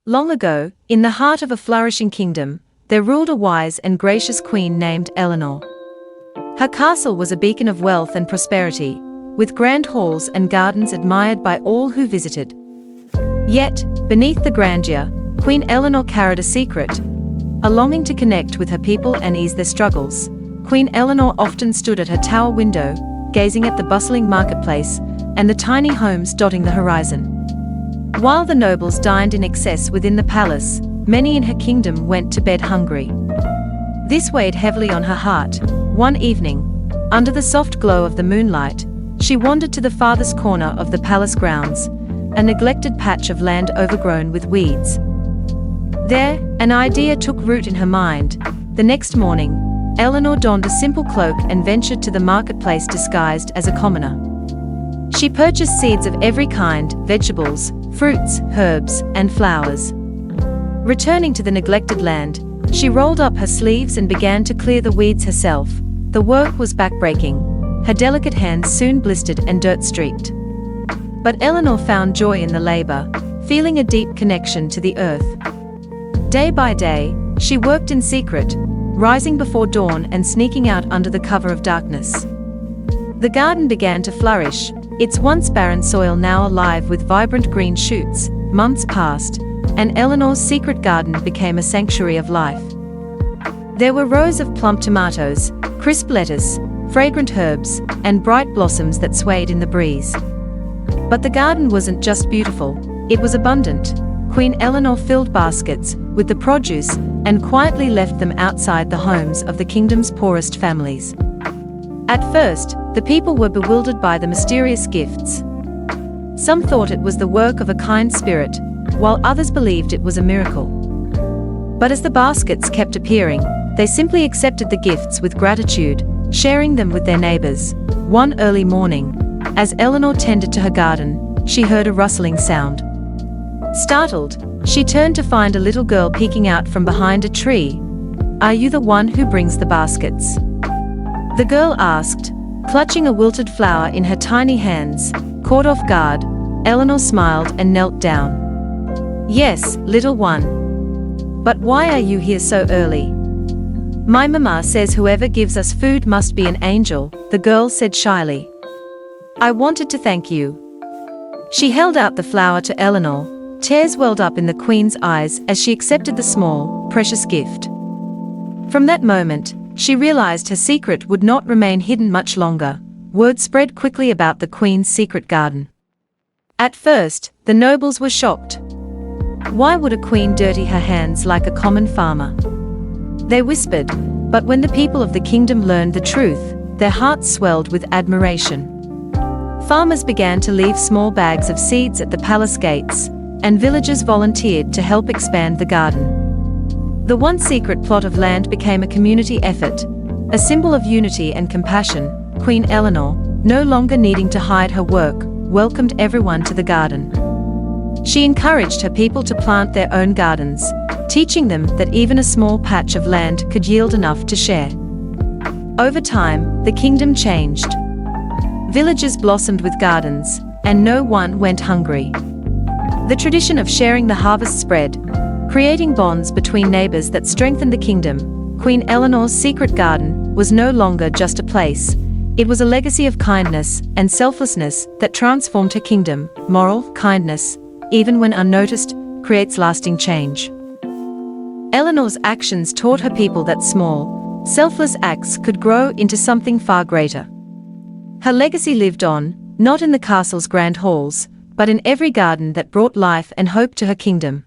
Long ago, in the heart of a flourishing kingdom, there ruled a wise and gracious queen named Elanor. Her castle was a beacon of wealth and prosperity, with grand halls and gardens admired by all who visited. Yet, beneath the grandeur, Queen Elanor carried a secret, a longing to connect with her people and ease their struggles. Queen Elanor often stood at her tower window, gazing at the bustling marketplace and the tiny homes dotting the horizon. While the nobles dined in excess within the palace, many in her kingdom went to bed hungry. This weighed heavily on her heart. One evening, under the soft glow of the moonlight, she wandered to the farthest corner of the palace grounds, a neglected patch of land overgrown with weeds. There, an idea took root in her mind. The next morning, Elanor donned a simple cloak and ventured to the marketplace disguised as a commoner. She purchased seeds of every kind, vegetables, fruits, herbs, and flowers. Returning to the neglected land, she rolled up her sleeves and began to clear the weeds herself. The work was backbreaking. Her delicate hands soon blistered and dirt-streaked. But Elanor found joy in the labor, feeling a deep connection to the earth. Day by day, she worked in secret, rising before dawn and sneaking out under the cover of darkness. The garden began to flourish, its once barren soil now alive with vibrant green shoots. Months passed, and Eleanor's secret garden became a sanctuary of life. There were rows of plump tomatoes, crisp lettuce, fragrant herbs, and bright blossoms that swayed in the breeze. But the garden wasn't just beautiful, it was abundant. Queen Elanor filled baskets with the produce and quietly left them outside the homes of the kingdom's poorest families. At first, the people were bewildered by the mysterious gifts. Some thought it was the work of a kind spirit, while others believed it was a miracle. But as the baskets kept appearing, they simply accepted the gifts with gratitude, sharing them with their neighbors. One early morning, as Elanor tended to her garden, she heard a rustling sound. Startled, she turned to find a little girl peeking out from behind a tree. "Are you the one who brings the baskets?" the girl asked, clutching a wilted flower in her tiny hands. Caught off guard, Elanor smiled and knelt down. "Yes, little one. But why are you here so early?" "My mama says whoever gives us food must be an angel," the girl said shyly. "I wanted to thank you." She held out the flower to Elanor. Tears welled up in the queen's eyes as she accepted the small, precious gift. From that moment, she realized her secret would not remain hidden much longer. Word spread quickly about the queen's secret garden. At first, the nobles were shocked. Why would a queen dirty her hands like a common farmer? They whispered, but when the people of the kingdom learned the truth, their hearts swelled with admiration. Farmers began to leave small bags of seeds at the palace gates, and villagers volunteered to help expand the garden. The one secret plot of land became a community effort, a symbol of unity and compassion. Queen Elanor, no longer needing to hide her work, welcomed everyone to the garden. She encouraged her people to plant their own gardens, teaching them that even a small patch of land could yield enough to share. Over time, the kingdom changed. Villages blossomed with gardens, and no one went hungry. The tradition of sharing the harvest spread, creating bonds between neighbors that strengthened the kingdom. Queen Eleanor's secret garden was no longer just a place. It was a legacy of kindness and selflessness that transformed her kingdom. Moral kindness, even when unnoticed, creates lasting change. Eleanor's actions taught her people that small, selfless acts could grow into something far greater. Her legacy lived on, not in the castle's grand halls, but in every garden that brought life and hope to her kingdom.